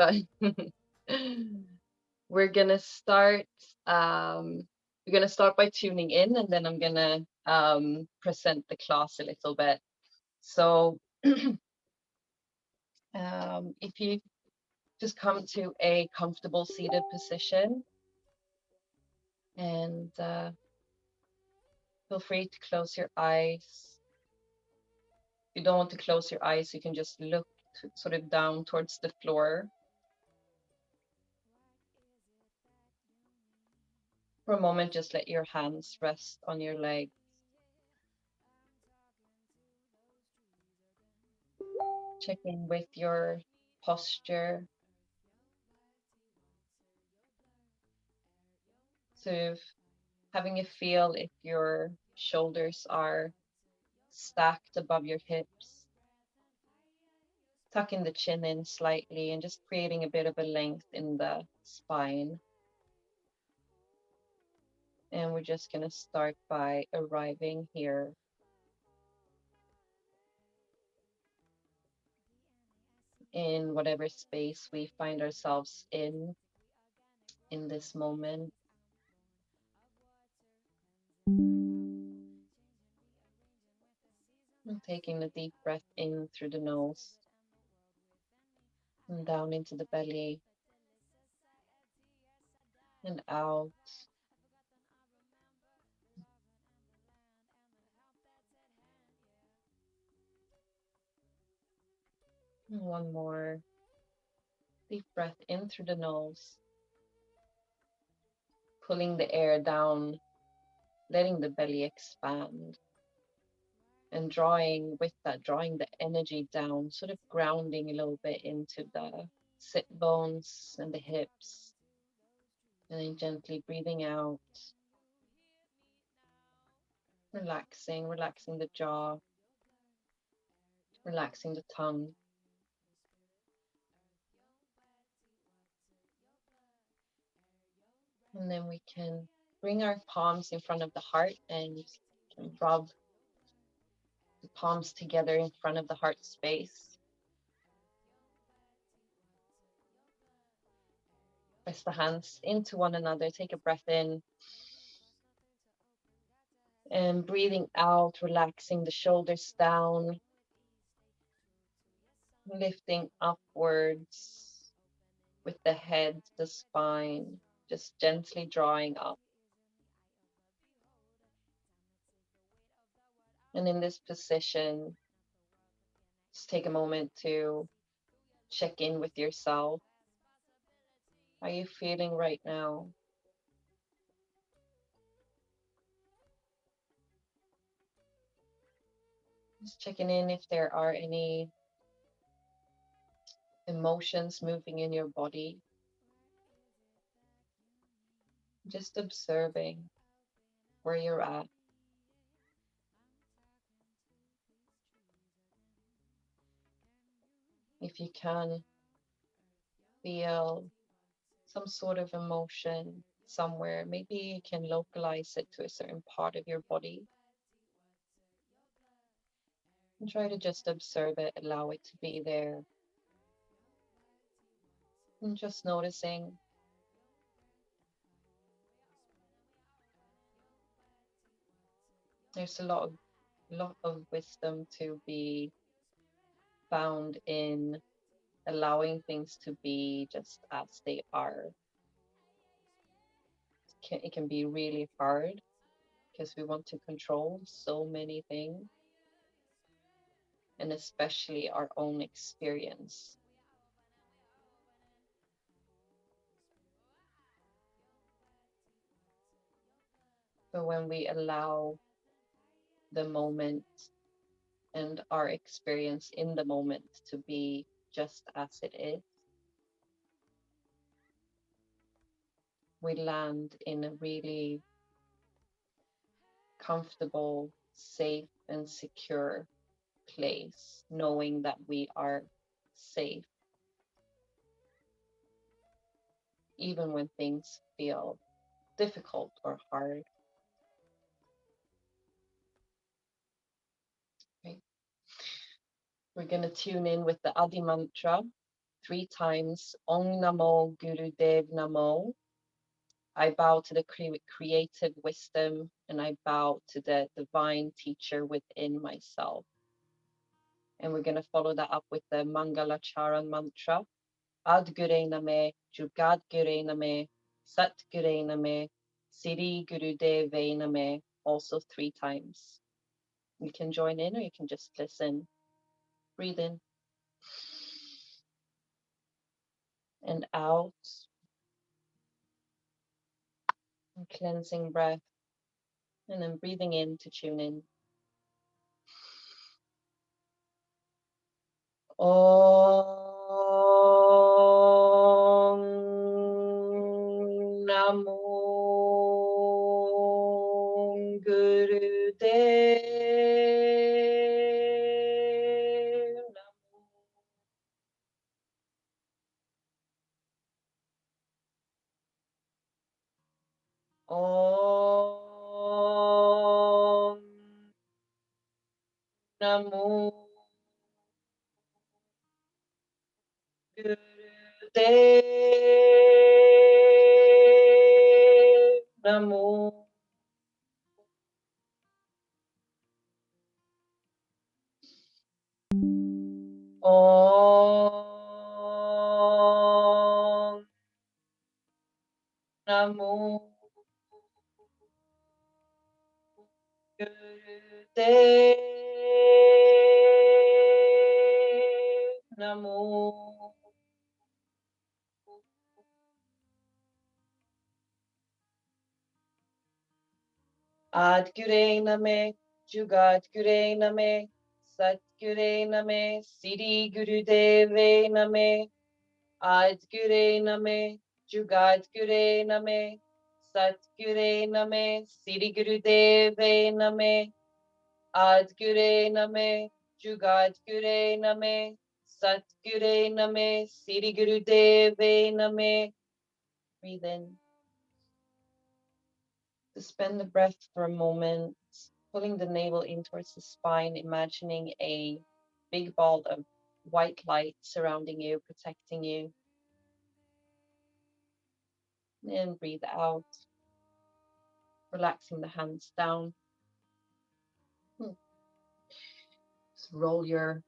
but we're gonna start. We're gonna start by tuning in, and then I'm gonna present the class a little bit. So, if you just come to a comfortable seated position, and feel free to close your eyes. If you don't want to close your eyes, you can just look sort of down towards the floor. For a moment, just let your hands rest on your legs. Check in with your posture. Sort of having a feel if your shoulders are stacked above your hips. Tucking the chin in slightly and just creating a bit of a length in the spine. And we're just going to start by arriving here in whatever space we find ourselves in this moment. And taking a deep breath in through the nose and down into the belly and out. And one more deep breath in through the nose, pulling the air down, letting the belly expand, and drawing the energy down, sort of grounding a little bit into the sit bones and the hips, and then gently breathing out, relaxing the jaw, relaxing the tongue. And then we can bring our palms in front of the heart and rub the palms together in front of the heart space. Press the hands into one another. Take a breath in. And breathing out, relaxing the shoulders down, lifting upwards with the head, the spine, just gently drawing up. And in this position, just take a moment to check in with yourself. How are you feeling right now? Just checking in if there are any emotions moving in your body. Just observing where you're at. If you can feel some sort of emotion somewhere, maybe you can localize it to a certain part of your body. And try to just observe it, allow it to be there. And just noticing there's a lot of wisdom to be found in allowing things to be just as they are. It can be really hard because we want to control so many things, and especially our own experience. But when we allow the moment and our experience in the moment to be just as it is, we land in a really comfortable, safe, and secure place, knowing that we are safe, even when things feel difficult or hard. Okay. We're going to tune in with the Adi mantra 3 times. Om Namo Gurudev Namo. I bow to the creative wisdom, and I bow to the divine teacher within myself. And we're going to follow that up with the Mangala Charan mantra. Ad Gure Name, Jugad Gure Name, Sat Gure Name, Siri Gurudeve Name, also 3 times. You can join in or you can just listen. Breathe in and out. And cleansing breath. And then breathing in to tune in. Om Namo Gurudev Namo. Om Namo Gurudev Namo. Om Namo Gurudev Namo. Ad Gure Name, Jugat Gure Name, Sat Gure Name, Siri Gurudeve Name, Ad Gure Name, Jugat Gure Name, Sat Gure Name, Siri Gurudeve Name, Ad Gure Name, Jugat Gure Name, Sat Gure Name, Siri Gurudeve Name. Breathe in. Suspend the breath for a moment, pulling the navel in towards the spine, imagining a big ball of white light surrounding you, protecting you. And breathe out, relaxing the hands down. Just roll your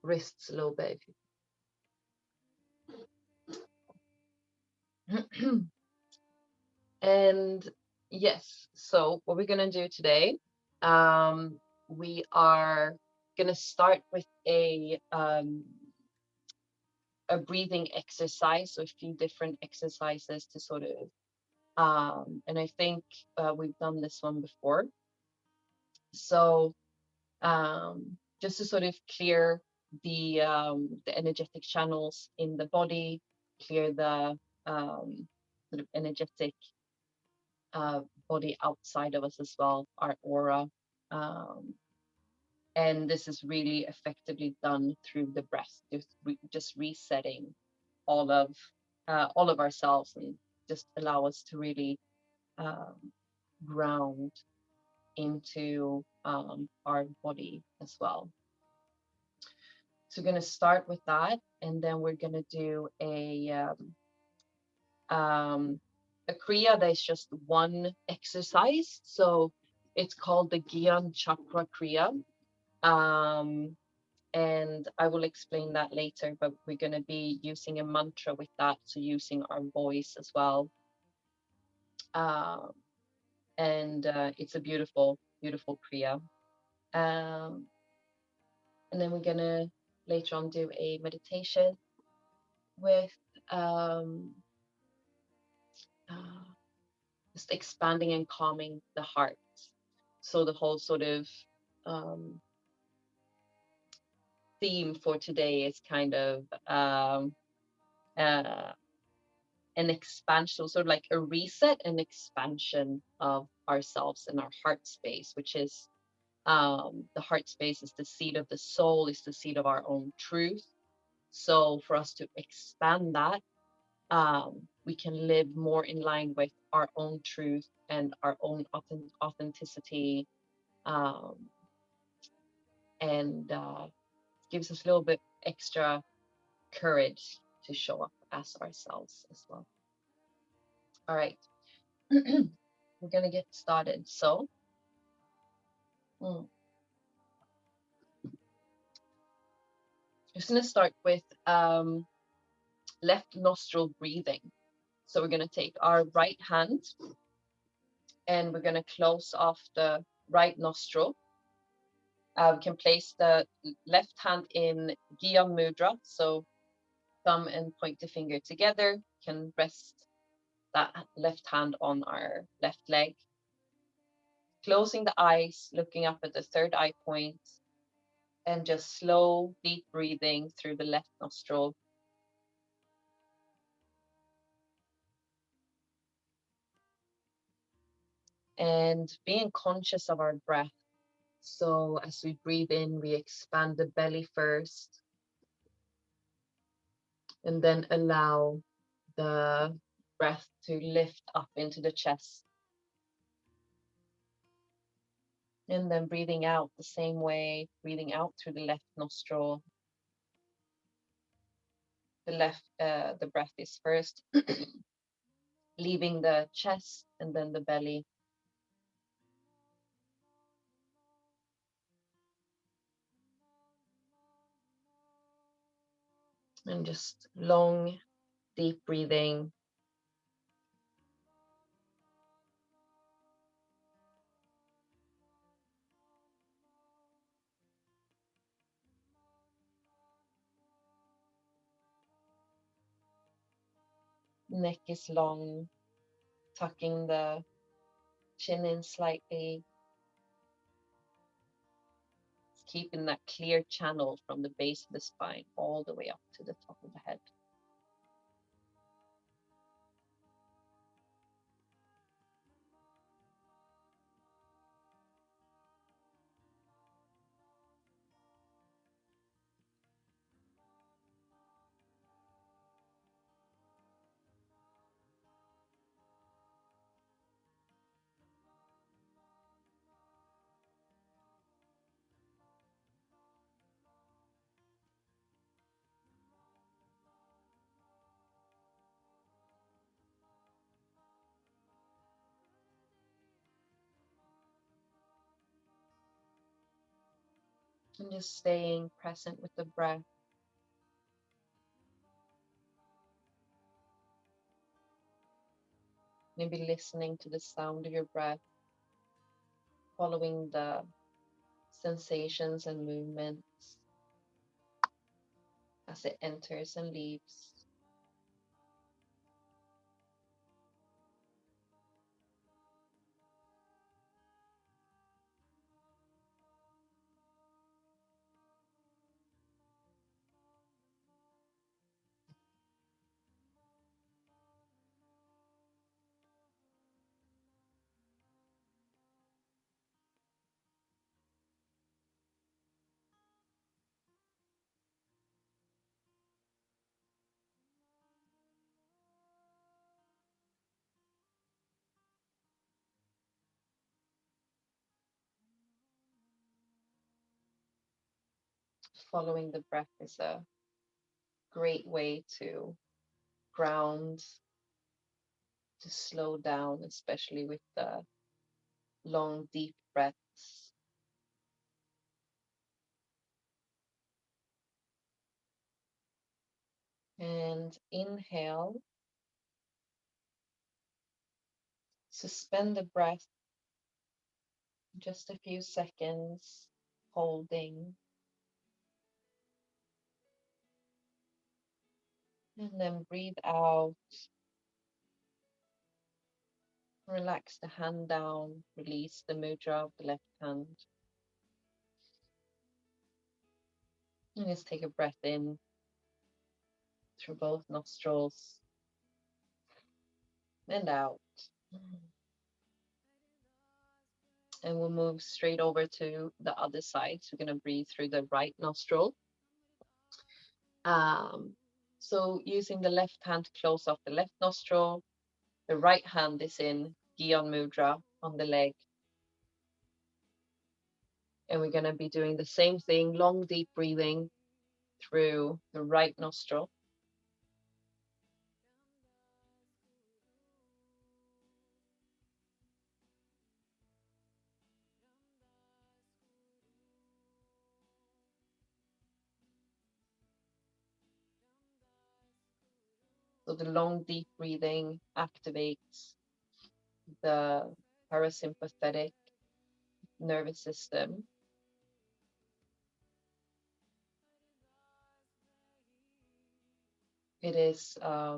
wrists a little bit. And yes, so what we're going to do today, we are going to start with a breathing exercise, so a few different exercises to sort of, and I think we've done this one before. So just to sort of clear the energetic channels in the body, clear the sort of energetic body outside of us as well, our aura. And this is really effectively done through the breath, just resetting all of ourselves, and just allow us to really ground into our body as well. So we're going to start with that, and then we're going to do a kriya that is just one exercise. So it's called the Gyan Chakra Kriya. And I will explain that later, but we're going to be using a mantra with that, so using our voice as well. And it's a beautiful, beautiful kriya. And then we're going to later on do a meditation with just expanding and calming the heart. So the whole sort of theme for today is kind of an expansion, sort of like a reset and expansion of ourselves and our heart space, which is the heart space is the seat of the soul, is the seat of our own truth. So for us to expand that, we can live more in line with our own truth and our own authenticity, and gives us a little bit extra courage to show up as ourselves as well. All right, we're gonna get started. So, just gonna start with left nostril breathing. So we're gonna take our right hand and we're gonna close off the right nostril. We can place the left hand in Gyan Mudra, so thumb and pointer finger together. Can rest that left hand on our left leg. Closing the eyes, looking up at the third eye point, and just slow, deep breathing through the left nostril. And being conscious of our breath. So as we breathe in, we expand the belly first, and then allow the breath to lift up into the chest. And then breathing out the same way, breathing out through the left nostril. The breath is first, leaving the chest and then the belly. And just long, deep breathing. Neck is long, tucking the chin in slightly, keeping that clear channel from the base of the spine all the way up to the top of the head. And just staying present with the breath. Maybe listening to the sound of your breath, following the sensations and movements as it enters and leaves. Following the breath is a great way to ground, to slow down, especially with the long, deep breaths. And inhale, suspend the breath just a few seconds, holding, and then breathe out. Relax the hand down, release the mudra of the left hand. And just take a breath in through both nostrils and out. And we'll move straight over to the other side. So we're going to breathe through the right nostril. So using the left hand to close off the left nostril, the right hand is in Gyan Mudra on the leg. And we're going to be doing the same thing, long, deep breathing. through the right nostril. So the long, deep breathing activates the parasympathetic nervous system. It is a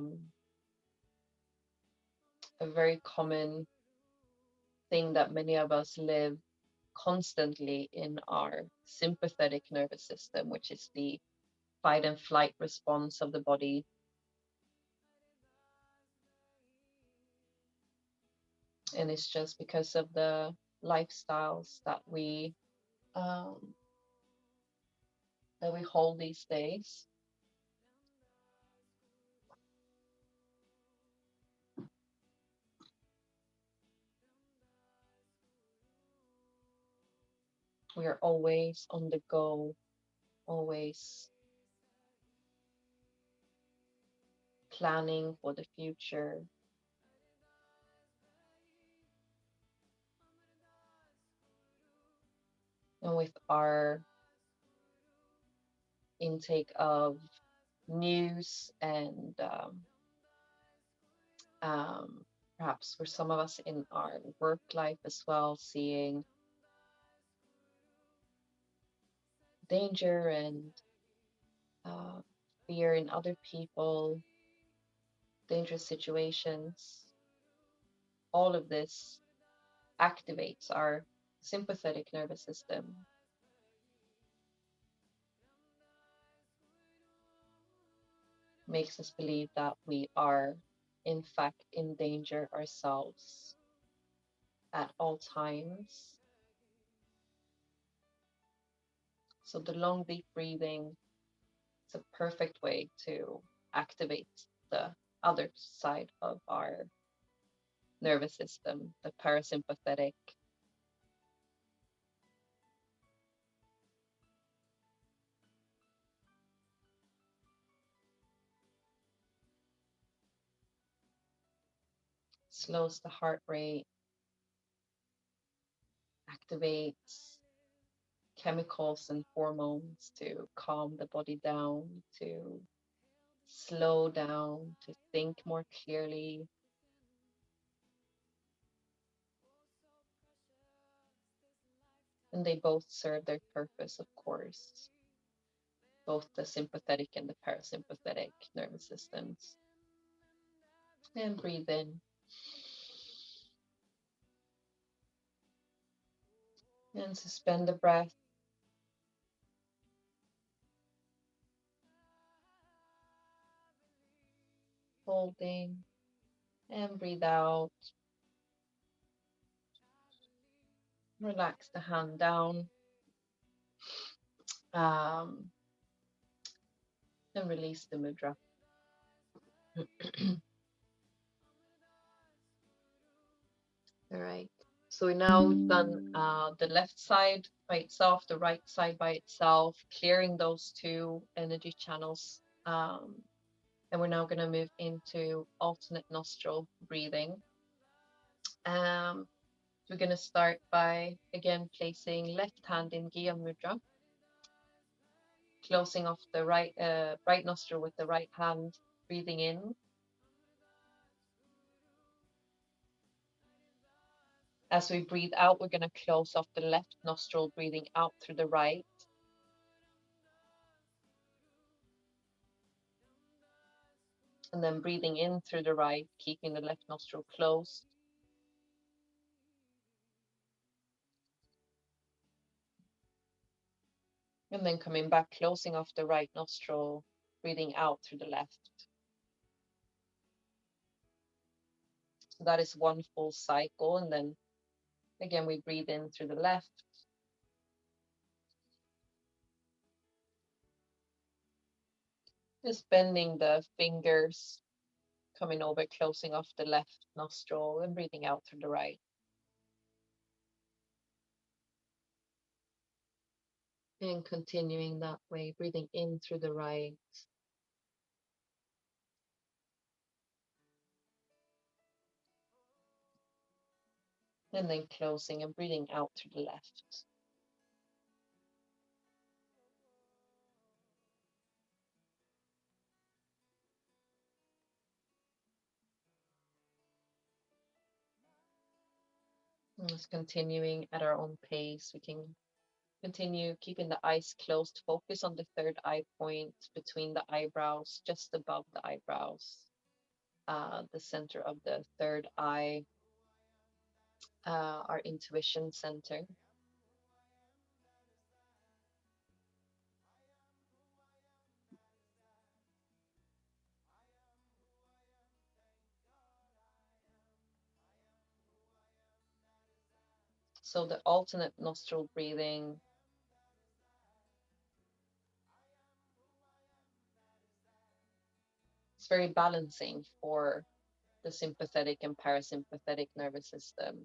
very common thing that many of us live constantly in our sympathetic nervous system, which is the fight and flight response of the body. And it's just because of the lifestyles um, that we hold these days. We are always on the go, always planning for the future. And with our intake of news and perhaps for some of us in our work life as well, seeing danger and uh, fear in other people, dangerous situations, all of this activates our sympathetic nervous system, makes us believe that we are in fact in danger ourselves at all times. So the long deep breathing is a perfect way to activate the other side of our nervous system, the parasympathetic. Slows the heart rate, activates chemicals and hormones to calm the body down, to slow down, to think more clearly. And they both serve their purpose, of course, both the sympathetic and the parasympathetic nervous systems. And breathe in. And suspend the breath, holding, and breathe out. Relax the hand down, um, and release the mudra. All right. So we now done the left side by itself, the right side by itself, clearing those two energy channels. And we're now going to move into alternate nostril breathing. We're going to start by, again, placing left hand in Gyan Mudra, closing off the right nostril with the right hand, breathing in. As we breathe out, we're going to close off the left nostril, breathing out through the right. And then breathing in through the right, keeping the left nostril closed. And then coming back, closing off the right nostril, breathing out through the left. So that is one full cycle. And then again, we breathe in through the left. Just bending the fingers, coming over, closing off the left nostril and breathing out through the right. And continuing that way, breathing in through the right, and then closing and breathing out through the left. And just continuing at our own pace. We can continue keeping the eyes closed. Focus on the third eye point between the eyebrows, just above the eyebrows, the center of the third eye, our intuition center. So the alternate nostril breathing is very balancing for the sympathetic and parasympathetic nervous system.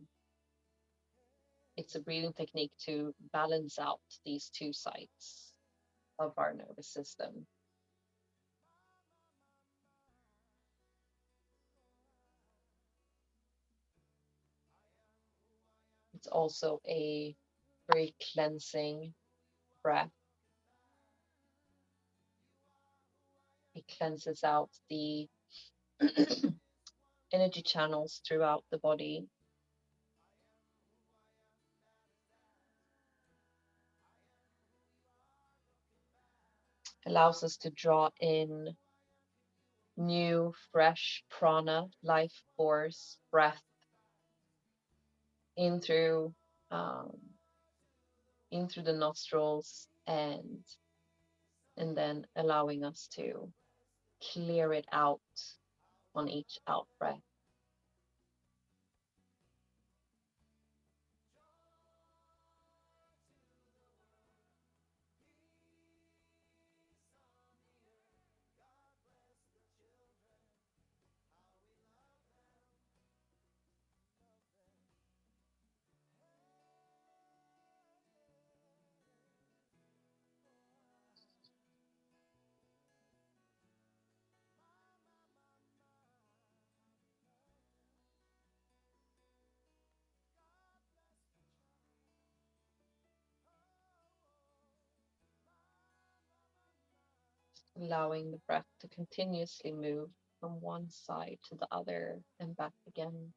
It's a breathing technique to balance out these two sides of our nervous system. It's also a very cleansing breath. It cleanses out the energy channels throughout the body, allows us to draw in new, fresh prana, life force, breath in through um, in through the nostrils, and then allowing us to clear it out on each out breath. Allowing the breath to continuously move from one side to the other and back again.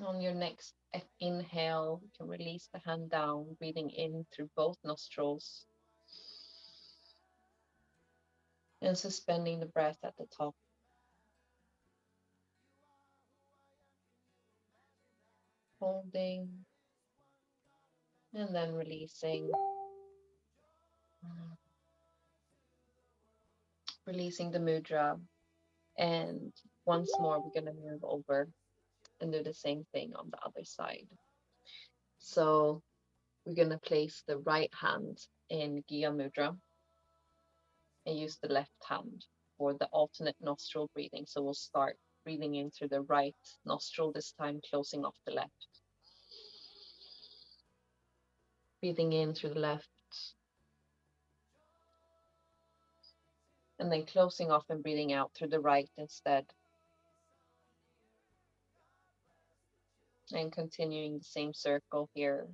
On your next inhale, you can release the hand down, breathing in through both nostrils and suspending the breath at the top. Holding and then releasing. Releasing the mudra. And once more, we're going to move over and do the same thing on the other side. So we're going to place the right hand in Gyan Mudra and use the left hand for the alternate nostril breathing. So we'll start breathing in through the right nostril this time, closing off the left. Breathing in through the left and then closing off and breathing out through the right instead. And continuing the same circle here.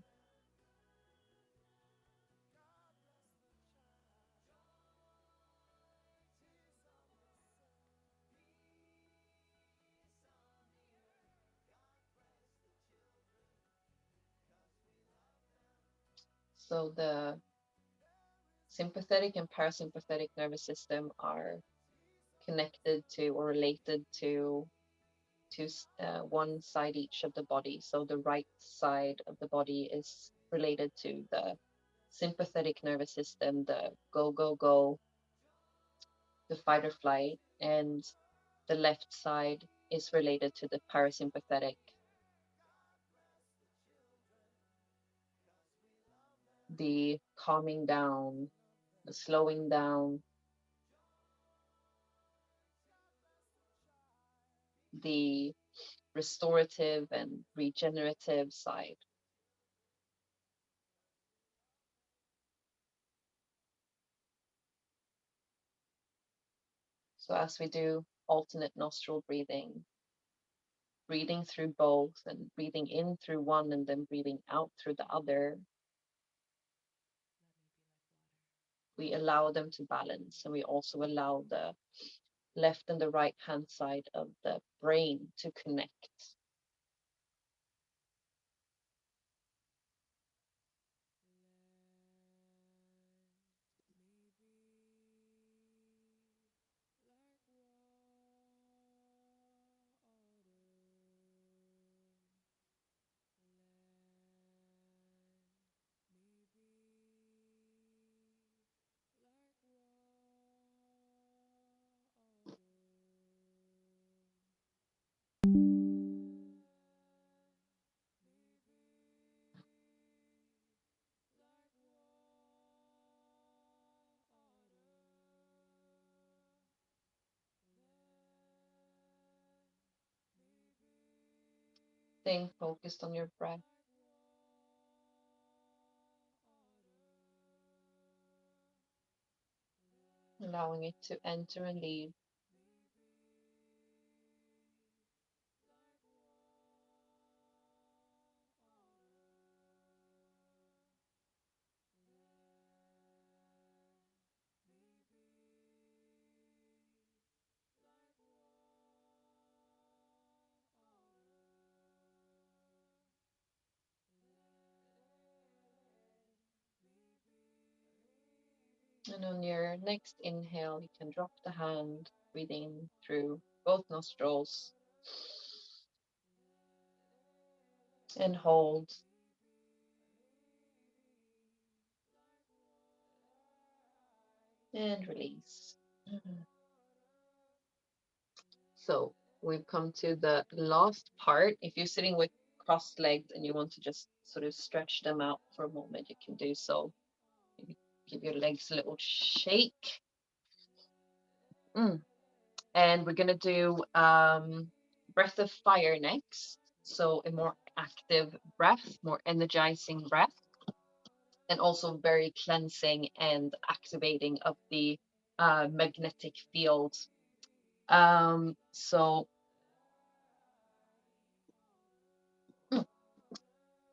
So the sympathetic and parasympathetic nervous system are connected to or related to one side each of the body. So the right side of the body is related to the sympathetic nervous system, the go, go, go, the fight or flight, and the left side is related to the parasympathetic, the calming down, slowing down the restorative and regenerative side. So as we do alternate nostril breathing, breathing through both and breathing in through one and then breathing out through the other, we allow them to balance, and we also allow the left and the right hand side of the brain to connect. Staying focused on your breath, allowing it to enter and leave. And on your next inhale, you can drop the hand, breathing through both nostrils, and hold. And release. So we've come to the last part. If you're sitting with crossed legs and you want to just sort of stretch them out for a moment, you can do so. Maybe give your legs a little shake. And we're going to do breath of fire next. So a more active breath, more energizing breath, and also very cleansing and activating of the magnetic field. So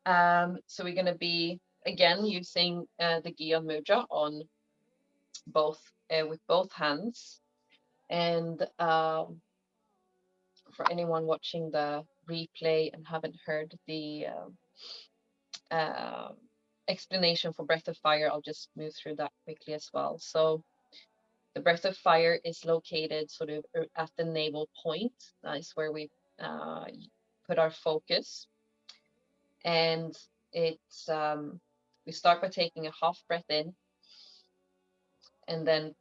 we're going to be again using the Gyan Mudra on both with both hands. And for anyone watching the replay and haven't heard the explanation for breath of fire, I'll just move through that quickly as well. So the breath of fire is located sort of at the navel point. That is where we put our focus. And it's we start by taking a half breath in, and then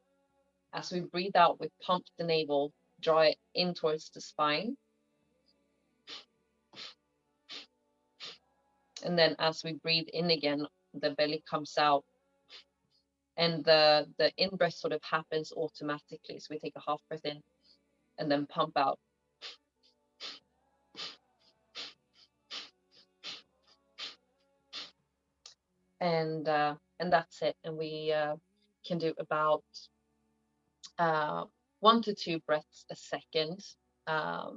as we breathe out, we pump the navel, draw it in towards the spine. And then as we breathe in again, the belly comes out, and the in breath sort of happens automatically. So we take a half breath in and then pump out. And that's it. And we can do about 1 to 2 breaths a second. So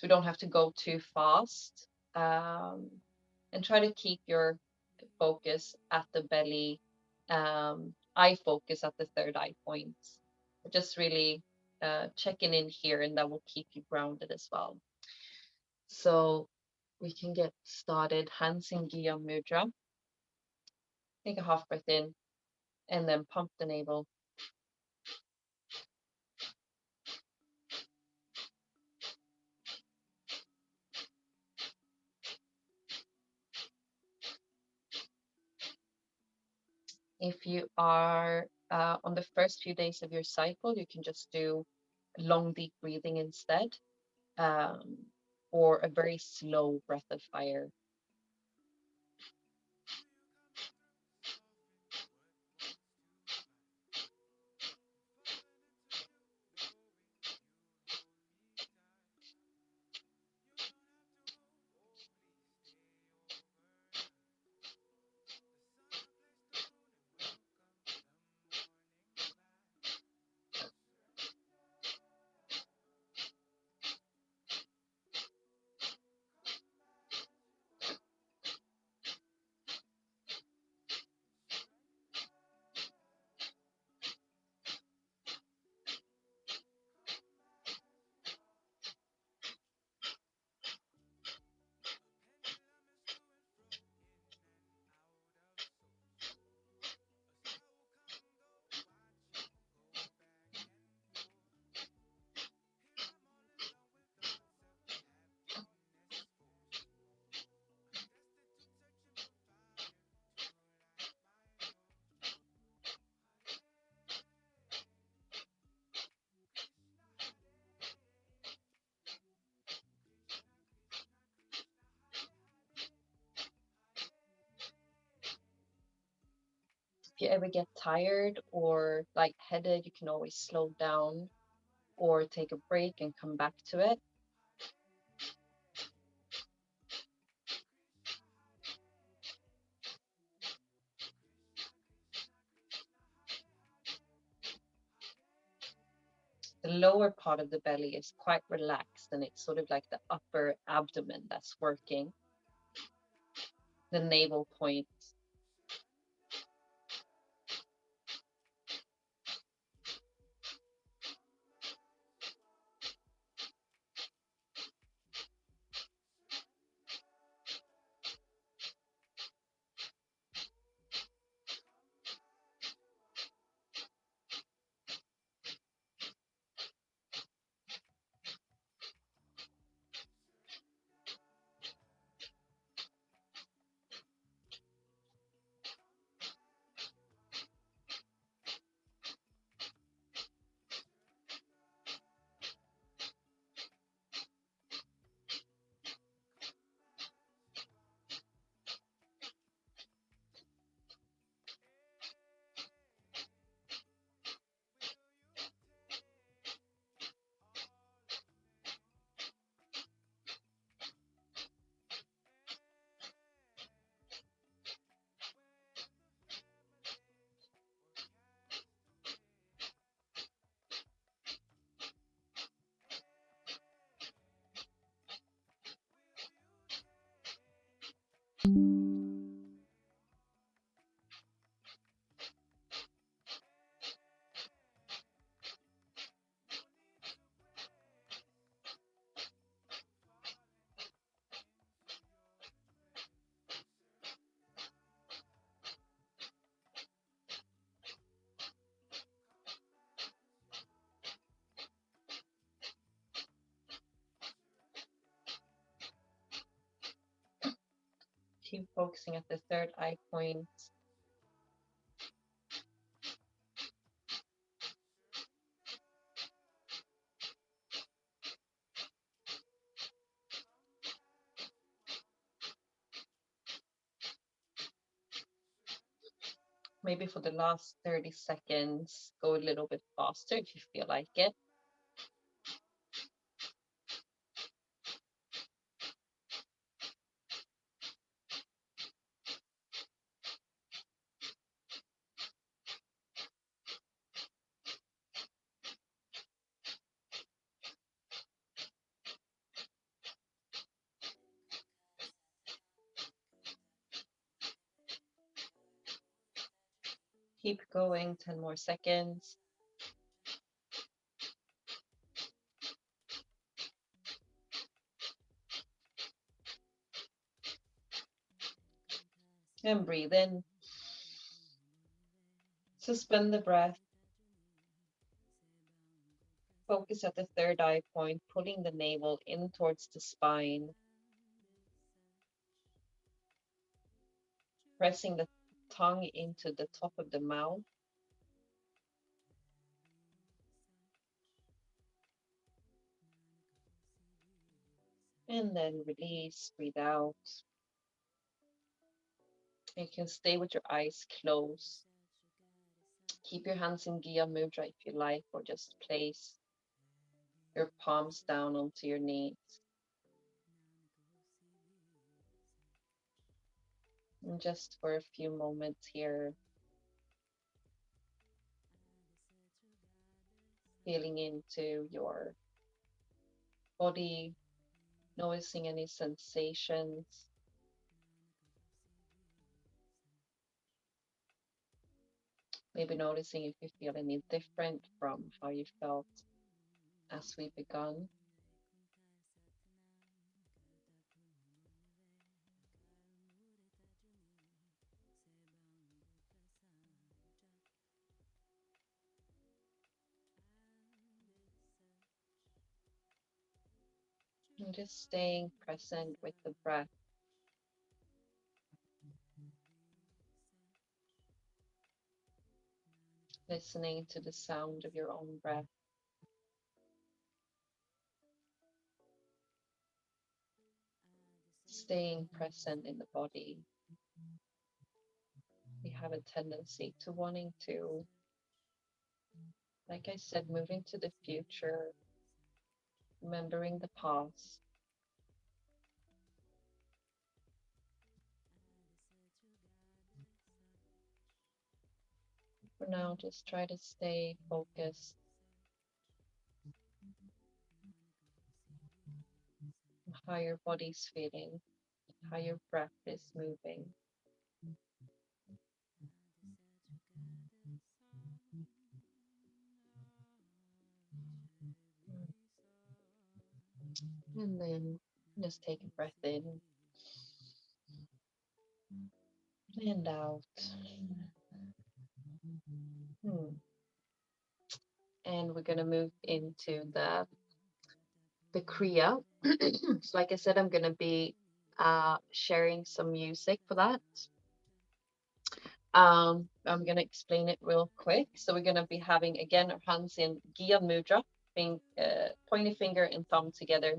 we don't have to go too fast. And try to keep your focus at the belly, eye focus at the third eye point. Just really checking in here, and that will keep you grounded as well. So we can get started. Hands in Gyan Mudra. Take a half breath in and then pump the navel. If you are on the first few days of your cycle, you can just do long, deep breathing instead, or a very slow breath of fire. you ever get tired or lightheaded, you can always slow down or take a break and come back to it. The lower part of the belly is quite relaxed, and it's sort of like the upper abdomen that's working. The navel point. Keep focusing at the third eye point. Maybe for the last 30 seconds, go a little bit faster if you feel like it. Keep going, 10 more seconds. And breathe in. Suspend the breath. Focus at the third eye point, pulling the navel in towards the spine. Pressing the tongue into the top of the mouth. And then release, breathe out. You can stay with your eyes closed. Keep your hands in Gyan Mudra if you like, or just place your palms down onto your knees. And just for a few moments here, feeling into your body, noticing any sensations. Maybe noticing if you feel any different from how you felt as we begun. And just staying present with the breath. Listening to the sound of your own breath. Staying present in the body. have a tendency to wanting to, like I said, moving to the future, remembering the past. For now, just try to stay focused on how your body's feeling, how your breath is moving. And then just take a breath in and out. And we're going to move into the Kriya. So like I said, I'm going to be sharing some music for that. I'm going to explain it real quick. So we're going to be having, again, our hands in Gyan Mudra, being pointy finger and thumb together,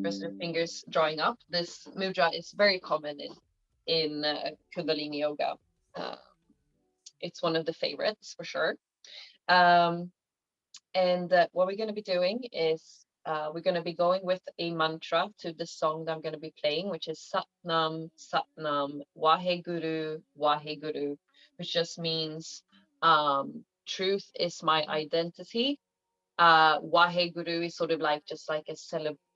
rest of the fingers drawing up. This mudra is very common in Kundalini Yoga. It's one of the favorites for sure. And what we're going to be doing is we're going to be going with a mantra to the song that I'm going to be playing, which is Satnam, Satnam, Waheguru, Waheguru, which just means truth is my identity. Waheguru is sort of like just like a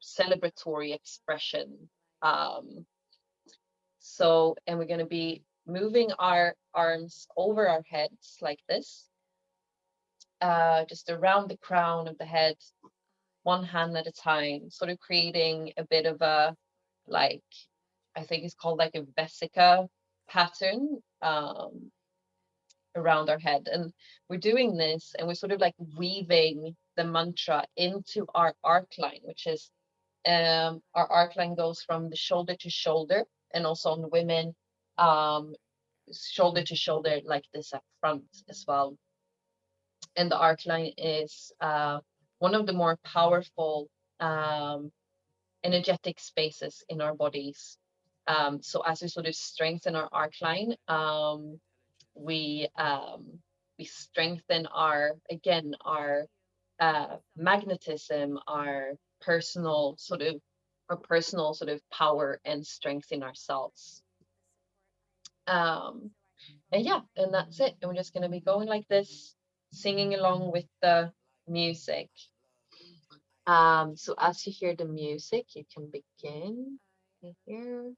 celebratory expression. And we're going to be moving our arms over our heads like this, just around the crown of the head, one hand at a time, sort of creating a bit of a, like, I think it's called like a vesica pattern around our head. And we're doing this and we're sort of like weaving the mantra into our arc line, which is our arc line goes from the shoulder to shoulder, and also on women, shoulder to shoulder like this up front as well. And the arc line is one of the more powerful energetic spaces in our bodies. So as we sort of strengthen our arc line, we strengthen our magnetism, our personal sort of power and strength in ourselves. And yeah, and that's it. And we're just going to be going like this, singing along with the music. So as you hear the music, you can begin here.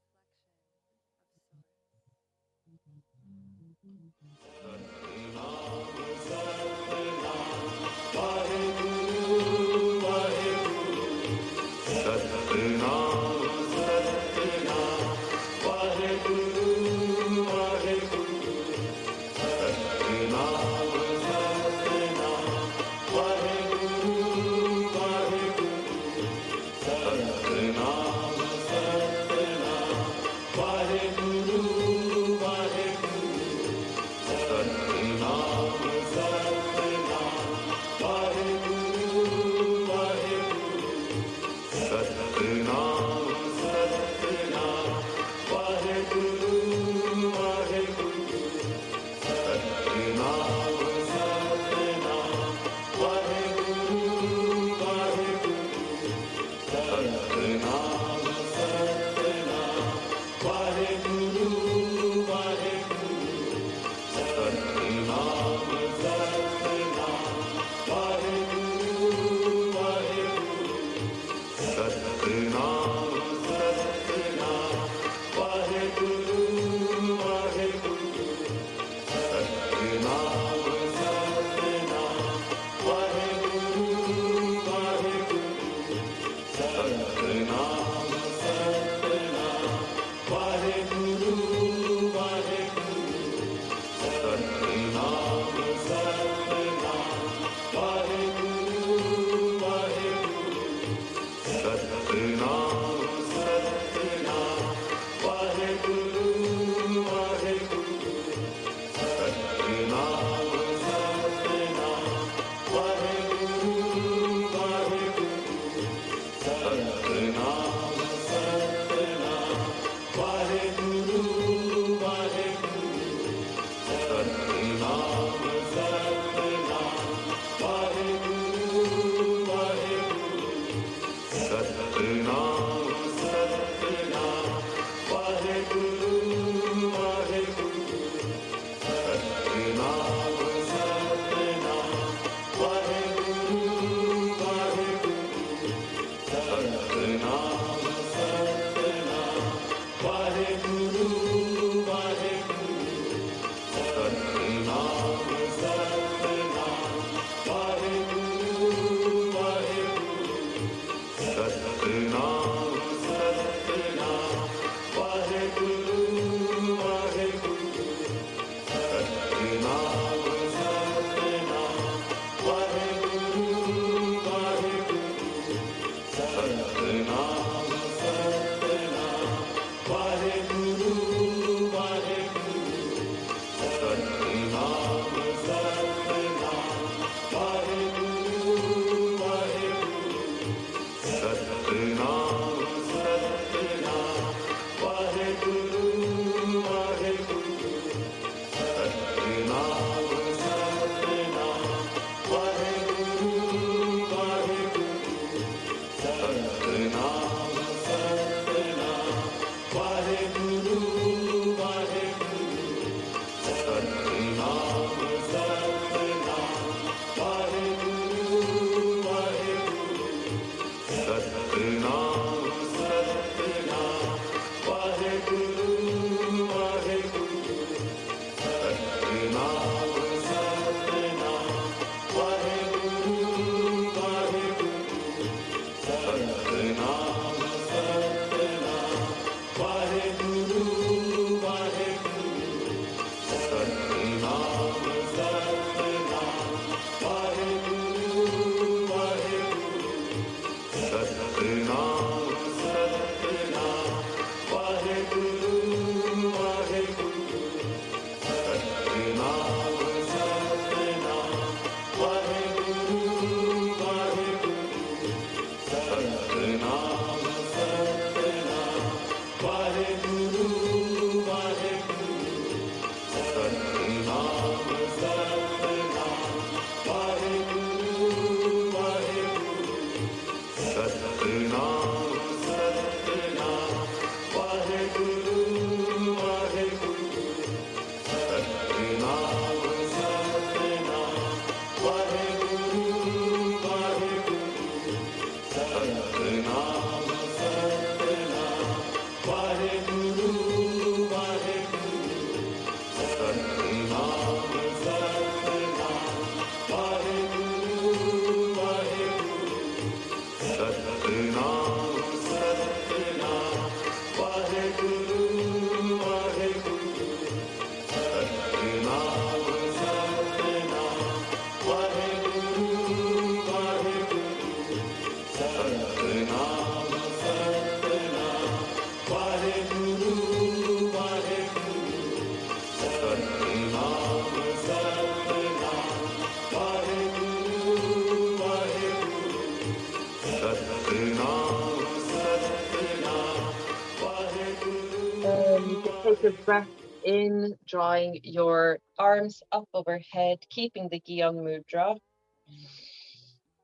You can take a breath in, drawing your arms up overhead, keeping the Gyan Mudra.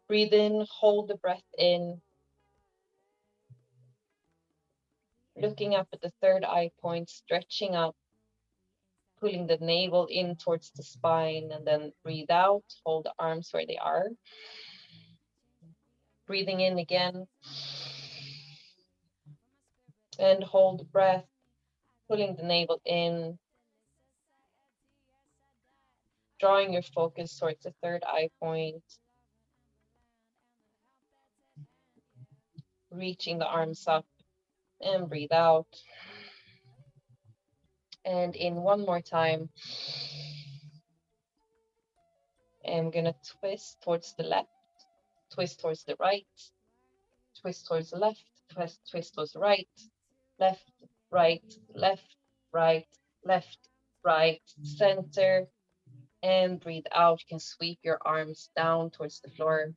Breathe in, hold the breath in, looking up at the third eye point, stretching up, pulling the navel in towards the spine, and then breathe out, hold the arms where they are. Breathing in again, and hold the breath, pulling the navel in, drawing your focus towards the third eye point, reaching the arms up, and breathe out. And in one more time, I'm gonna twist towards the left, twist towards the right, twist towards the left, twist towards the right, left, right, left, right, left, right, center, and breathe out. You can sweep your arms down towards the floor.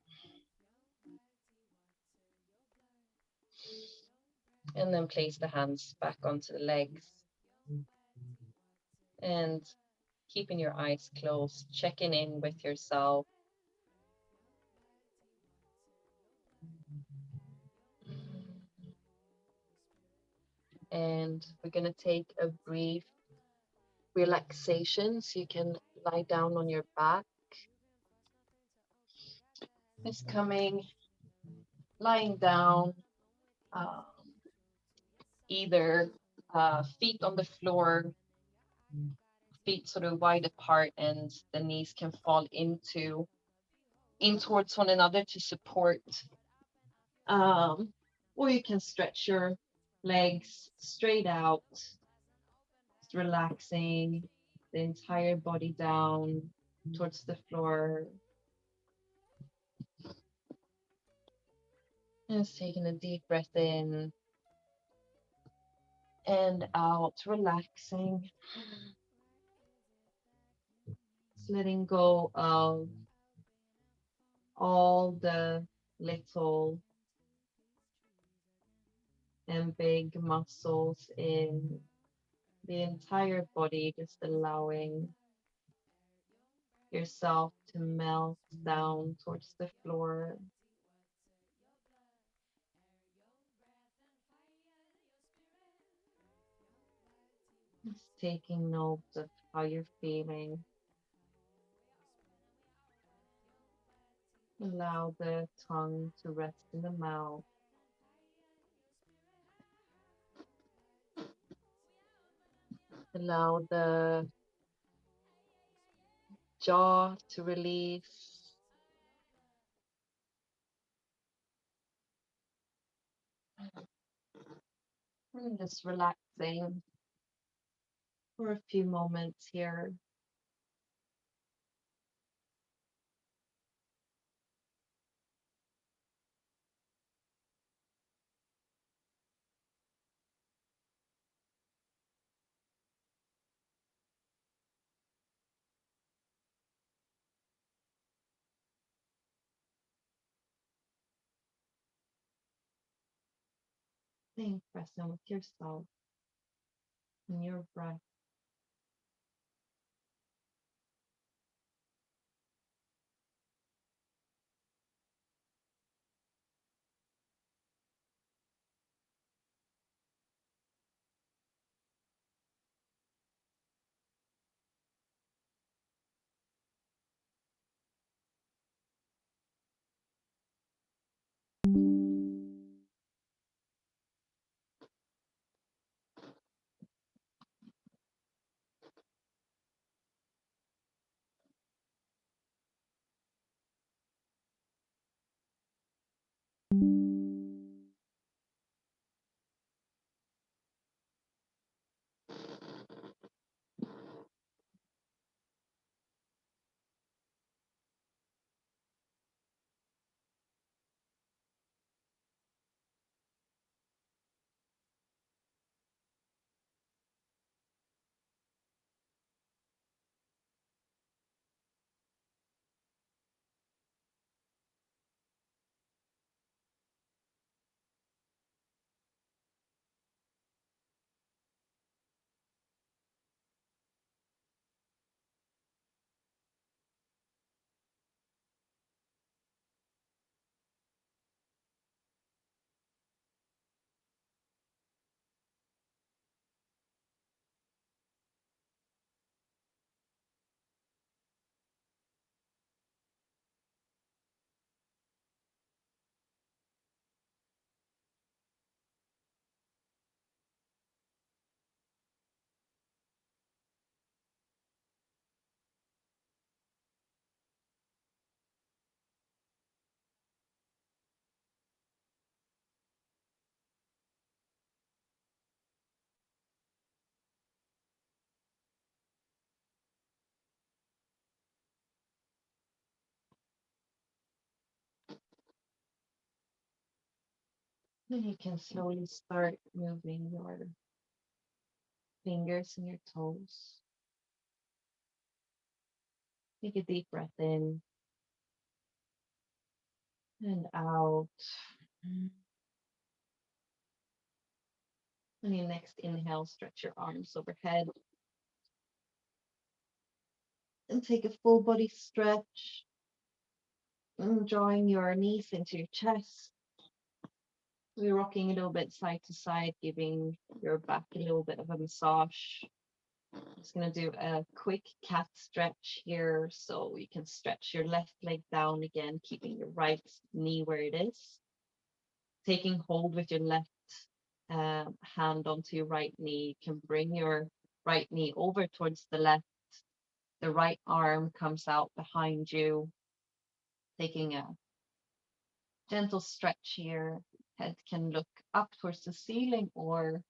And then place the hands back onto the legs. And keeping your eyes closed, checking in with yourself. And we're going to take a brief relaxation, so you can lie down on your back. Just coming, lying down, either feet on the floor, feet sort of wide apart, and the knees can fall in towards one another to support Um, or you can stretch your legs straight out, just relaxing the entire body down towards the floor. And just taking a deep breath in and out, relaxing, just letting go of all the little and big muscles in the entire body, just allowing yourself to melt down towards the floor. Just taking note of how you're feeling. Allow the tongue to rest in the mouth. Allow the jaw to release. And just relaxing for a few moments here. Staying present with yourself and your breath. Then you can slowly start moving your fingers and your toes. Take a deep breath in and out. On your next inhale, stretch your arms overhead and take a full body stretch, and drawing your knees into your chest. We're rocking a little bit side to side, giving your back a little bit of a massage. Just going to do a quick cat stretch here so you can stretch your left leg down again, keeping your right knee where it is. Taking hold with your left hand onto your right knee, you can bring your right knee over towards the left. The right arm comes out behind you, taking a Gentle stretch here. Head can look up towards the ceiling or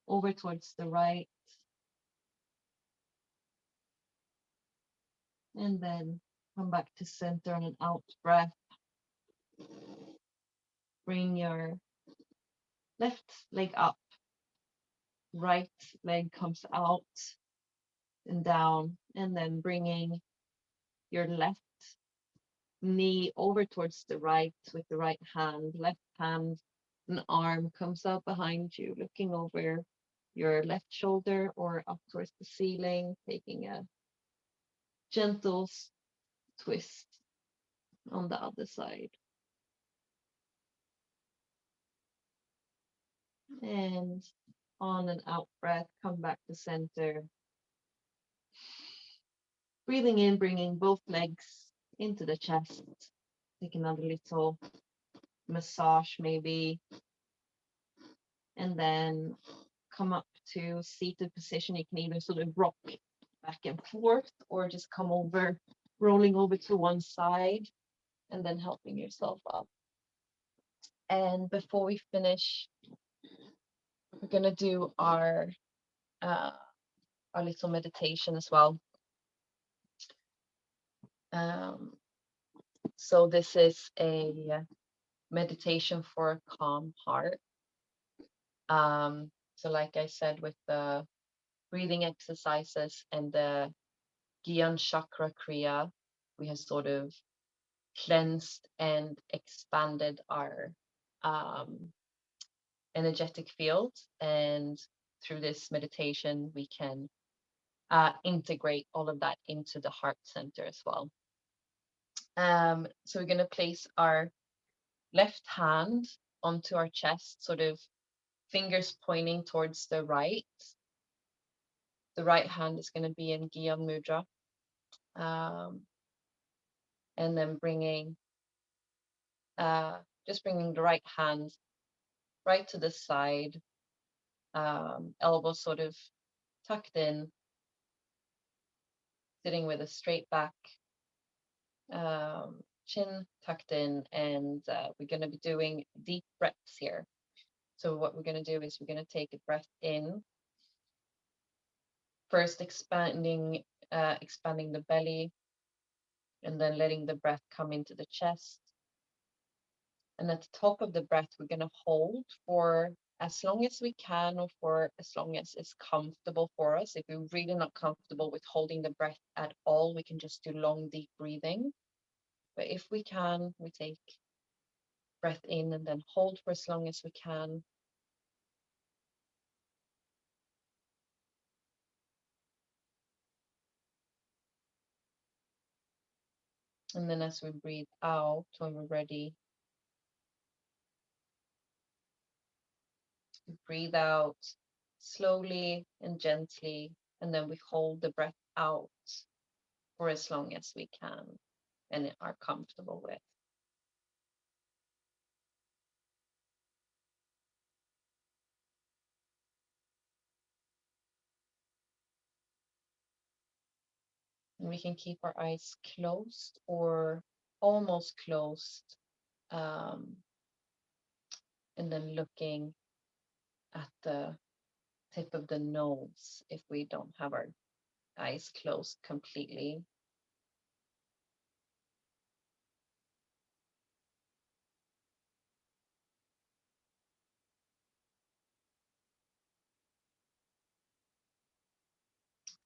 over towards the right. And then come back to center on an out breath. Bring your left leg up, right leg comes out and down, and then bringing your left knee over towards the right with the right hand. Left hand and arm comes out behind you, looking over your left shoulder or up towards the ceiling, taking a gentle twist on the other side. And on an out breath, come back to center. Breathing in, bringing both legs into the chest. Take another little massage maybe. And then come up to seated position. You can either sort of rock back and forth or just come over, rolling over to one side and then helping yourself up. And before we finish, we're going to do our little meditation as well. So this is a meditation for a calm heart. So like I said, with the breathing exercises and the Gyan Chakra Kriya, we have sort of cleansed and expanded our energetic field. And through this meditation, we can integrate all of that into the heart center as well. So we're going to place our left hand onto our chest, sort of fingers pointing towards the right. The right hand is going to be in Gyan Mudra. And then just bringing the right hand right to the side, elbows sort of tucked in, sitting with a straight back, chin tucked in, and we're going to be doing deep breaths here. So what we're going to do is we're going to take a breath in, first expanding the belly, and then letting the breath come into the chest. And at the top of the breath, we're going to hold for as long as we can, or for as long as it's comfortable for us. If we're really not comfortable with holding the breath at all, we can just do long, deep breathing. But if we can, we take breath in and then hold for as long as we can. And then as we breathe out, when we're ready, we breathe out slowly and gently, and then we hold the breath out for as long as we can and are comfortable with. And we can keep our eyes closed or almost closed, and then looking at the tip of the nose if we don't have our eyes closed completely.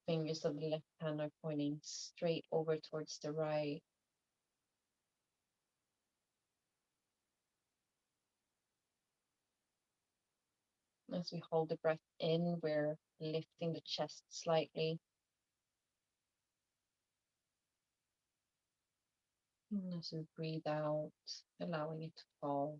Fingers of the left hand are pointing straight over towards the right. As we hold the breath in, we're lifting the chest slightly. And as we breathe out, allowing it to fall.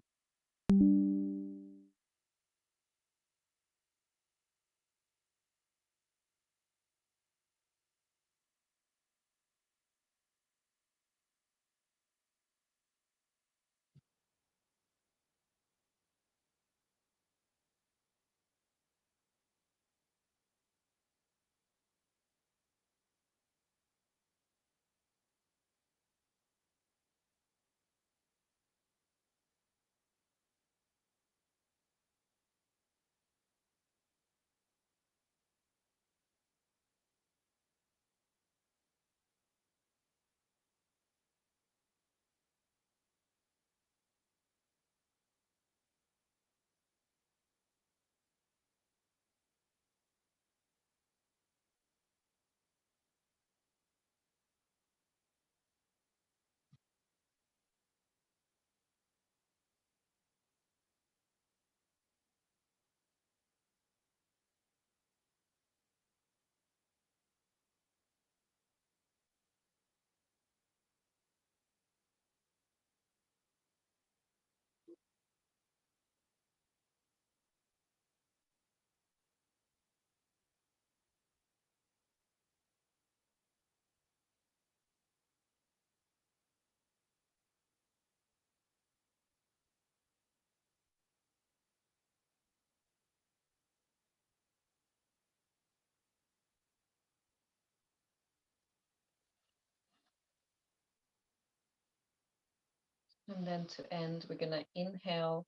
And then to end, we're going to inhale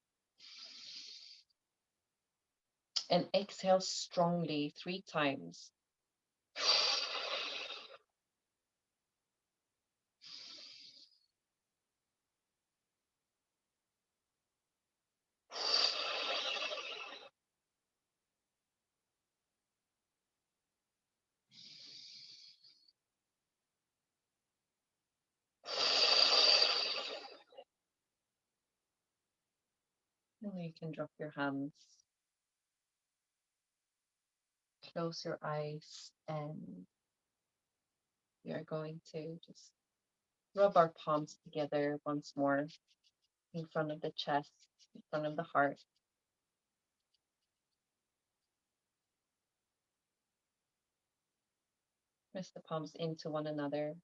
and exhale strongly 3 times. And you can drop your hands, close your eyes, and we are going to just rub our palms together once more in front of the chest, in front of the heart. Press the palms into one another.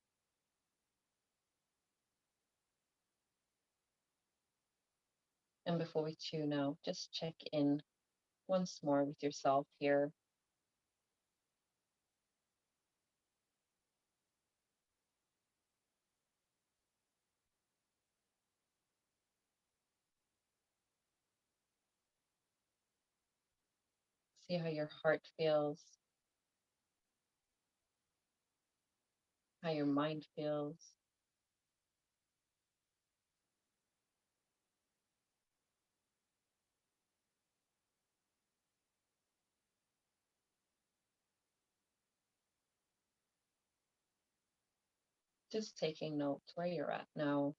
And before we tune out, just check in once more with yourself here. See how your heart feels, how your mind feels. Just taking note where you're at now,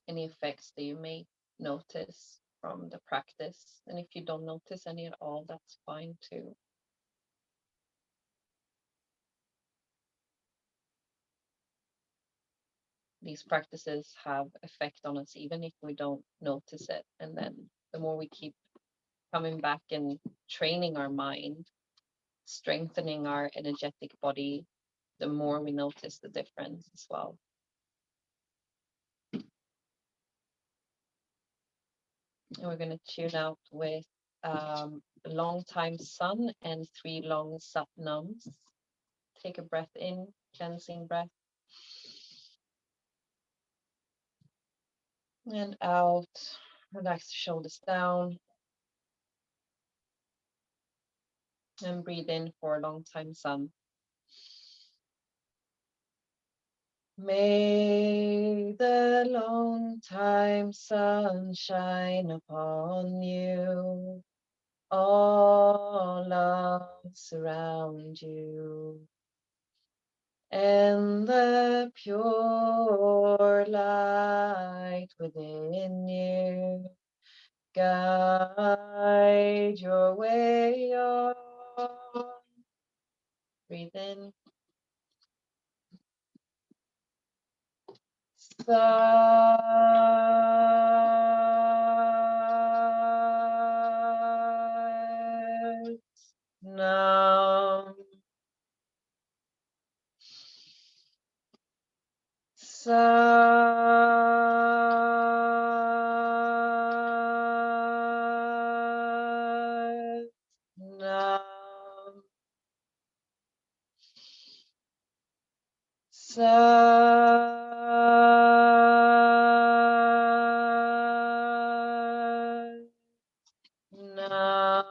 any effects that you may notice from the practice. And if you don't notice any at all, that's fine too. These practices have effect on us even if we don't notice it. And then the more we keep coming back and training our mind, strengthening our energetic body, the more we notice the difference as well. And we're going to tune out with a long time sun and 3 long sat nums. Take a breath in, cleansing breath. And out. Relax the shoulders down. And breathe in for a long time sun. May the long time sun shine upon you. All love surround you. And the pure light within you guide your way on. Breathe in. Sat Nam. Sat Nam. Sat Nam.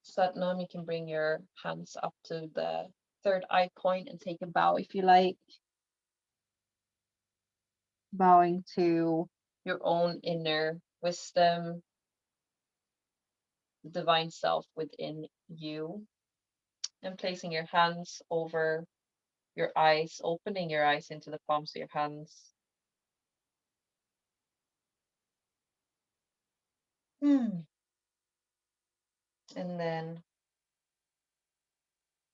Satnam, you can bring your hands up to the third eye point and take a bow if you like. Bowing to your own inner wisdom, the divine self within you, and placing your hands over your eyes, opening your eyes into the palms of your hands. And then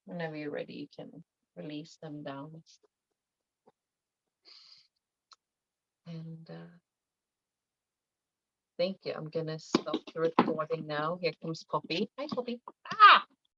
whenever you're ready, you can release them down. And thank you. I'm gonna stop the recording now. Here comes Poppy. Hi, Poppy.